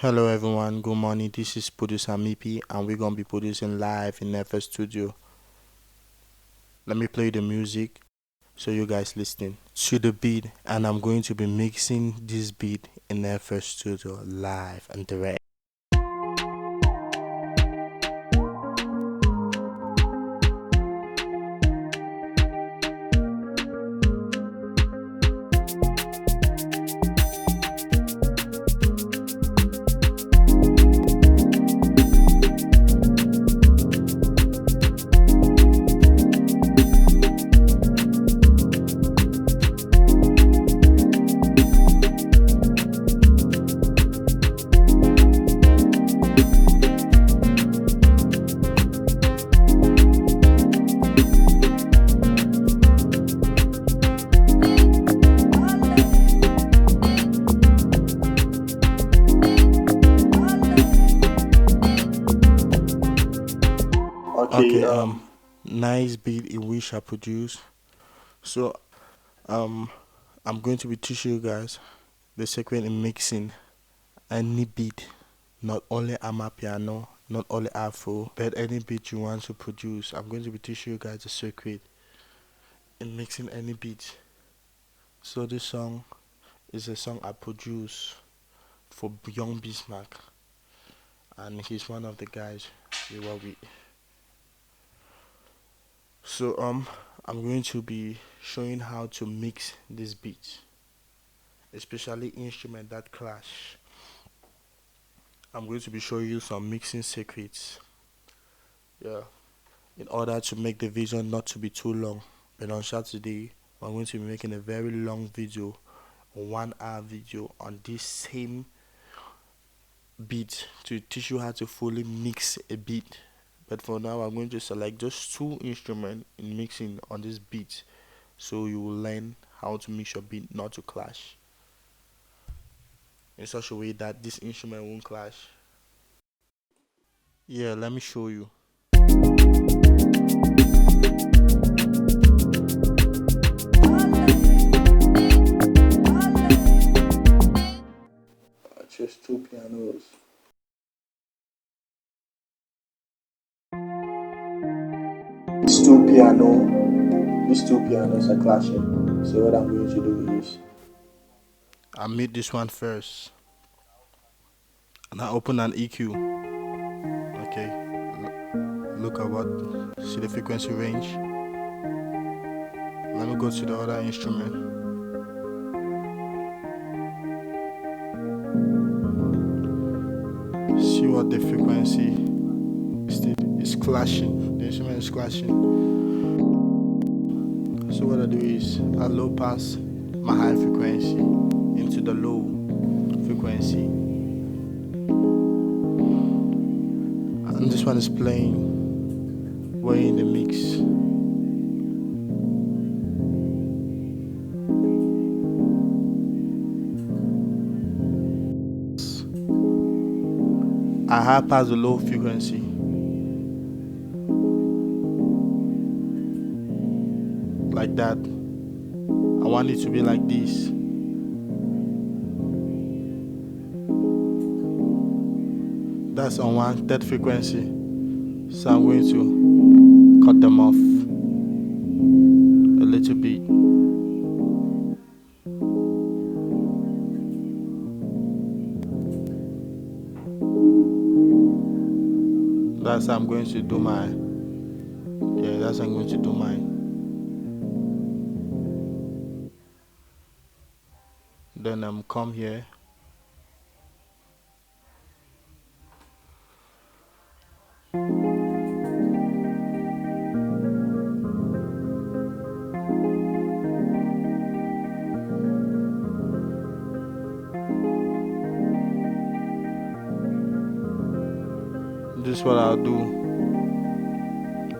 Hello everyone, good morning. This is producer Mipi and we're gonna be producing live in FS Studio. Let me play the music so you guys listening to the beat, and I'm going to be mixing this beat in FS Studio live and direct. Okay, nice beat in which I produce. So um I'm going to be teaching you guys the secret in mixing any beat, not only amapiano, not only afro, but any beat you want to produce. I'm going to be teaching you guys the secret in mixing any beat. So this song is a song I produce for Young Bismarck, and he's one of the guys we work with. So I'm going to be showing how to mix this beat, especially instrument that clash. I'm going to be showing you some mixing secrets. Yeah, in order to make the video not to be too long. But on Saturday, I'm going to be making a very long video, a 1 hour video on this same beat to teach you how to fully mix a beat. But for now, I'm going to select just two instruments in mixing on this beat, so you will learn how to mix your beat not to clash in such a way that this instrument won't clash. Yeah, let me show you. Just two pianos. These two pianos are clashing. So what I'm going to do is I mute this one first, and I open an EQ. Okay, look at what, see the frequency range. Let me go to the other instrument. See what the frequency is clashing. The instrument is clashing. So what I do is I low pass my high frequency into the low frequency, and this one is playing. We're in the mix. I high pass the low frequency. Like that. I want it to be like this. That's unwanted frequency. So I'm going to cut them off a little bit. That's how I'm going to do mine. Yeah, that's how I'm going to do mine. Then come here. This is what I'll do.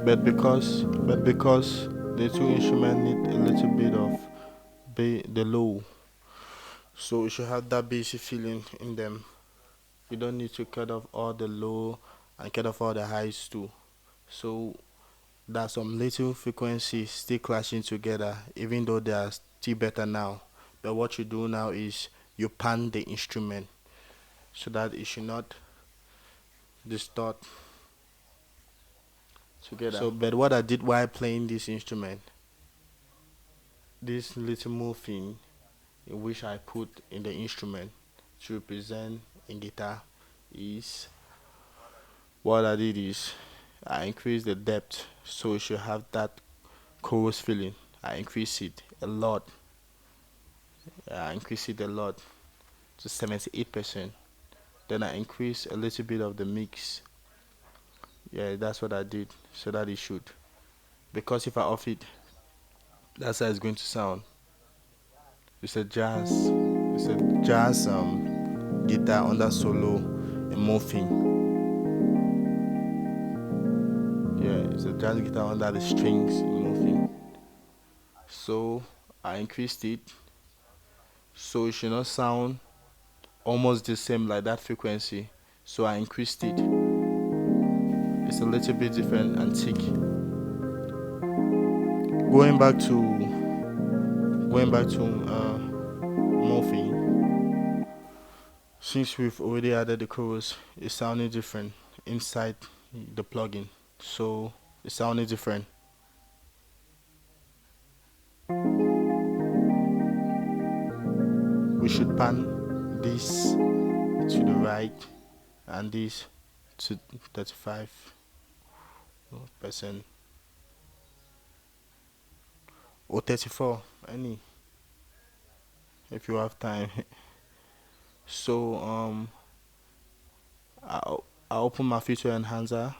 But because the two instruments need a little bit of the low, so you should have that basic feeling in them. You don't need to cut off all the low and cut off all the highs too. So there's some little frequencies still clashing together, even though they are still better now. But what you do now is you pan the instrument. so that it should not distort together. So, but what I did while playing this instrument, this little moving in which I put in the instrument to represent in guitar is, what I did is I increased the depth so it should have that chorus feeling. I increased it a lot. I increased it a lot to 78%. Then I increased a little bit of the mix. Yeah, that's what I did so that it should. Because if I off it, that's how it's going to sound. It's a jazz. It's a jazz guitar under solo and morphing. Yeah, it's a jazz guitar under the strings and morphing. So I increased it so it should not sound almost the same like that frequency. So I increased it. It's a little bit different and thick. Going back to morphing. Since we've already added the chorus, it's sounding different inside the plugin. So it's sounding different. We should pan this to the right and this to 35% or 34, any, if you have time. So I open my feature enhancer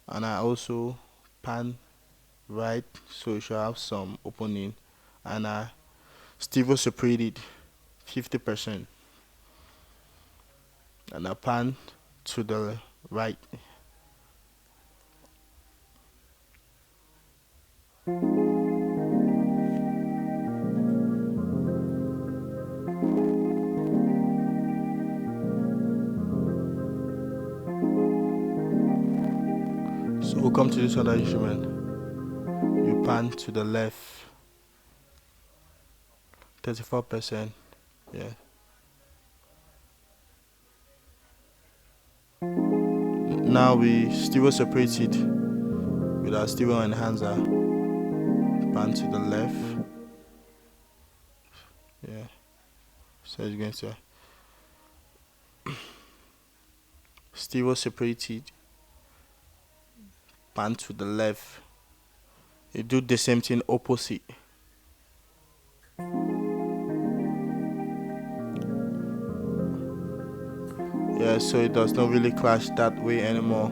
and I also pan right so it should have some opening, and I stereo separated 50% and I pan to the right. So we'll come to this other instrument. You pan to the left 34%. Yeah. Now we stereo separate it with our stereo enhancer. Pan to the left. Yeah. So it's going to stereo separated. Pan to the left. You do the same thing opposite. Yeah, so it does not really clash that way anymore.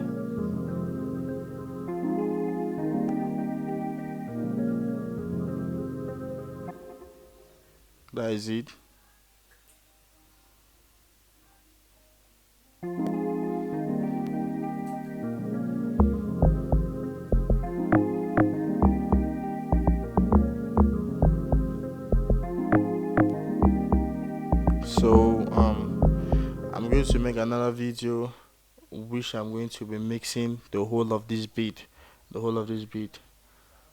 That is it. So I'm going to make another video which I'm going to be mixing the whole of this beat.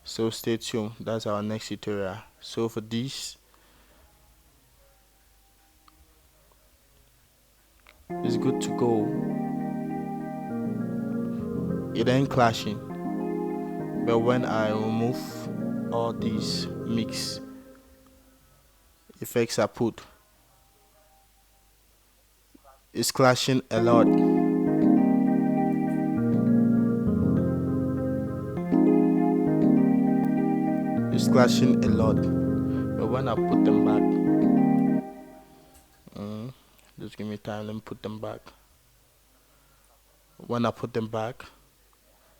So stay tuned. That's our next tutorial. So for this, it's good to go. It ain't clashing, but when I remove all these mix effects I put, it's clashing a lot. It's clashing a lot, but when I put them back, just give me time, let me put them back. When I put them back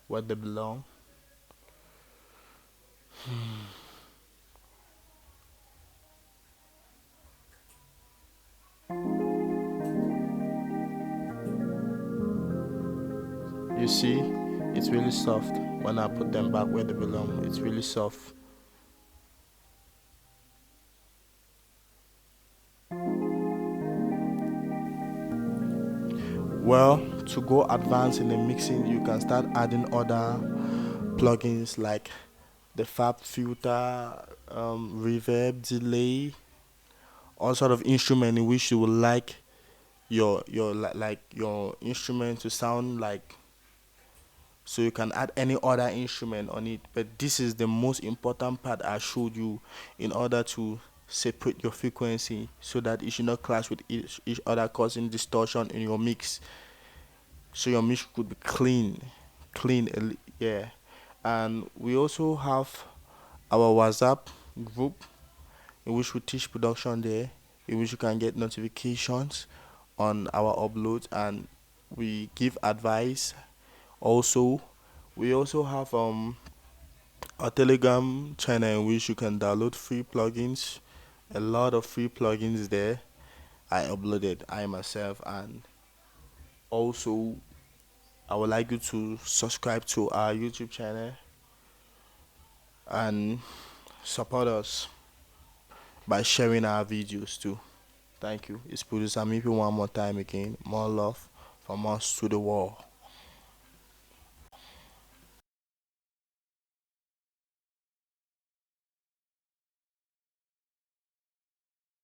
where they belong, you see, it's really soft. When I put them back where they belong, it's really soft. Well, to go advanced in the mixing, you can start adding other plugins like the fab filter, reverb, delay, all sort of instrument in which you would like your like your instrument to sound like, so you can add any other instrument on it. But this is the most important part I showed you, in order to separate your frequency so that it should not clash with each other, causing distortion in your mix. So your mix could be clean, yeah. And we also have our WhatsApp group, in which we teach production there, in which you can get notifications on our uploads, and we give advice. Also, we also have a Telegram channel in which you can download free plugins. A lot of free plugins there. I uploaded I myself, and also I would like you to subscribe to our YouTube channel and support us by sharing our videos too. Thank you. It's producer Mipi one more time again. More love from us to the world.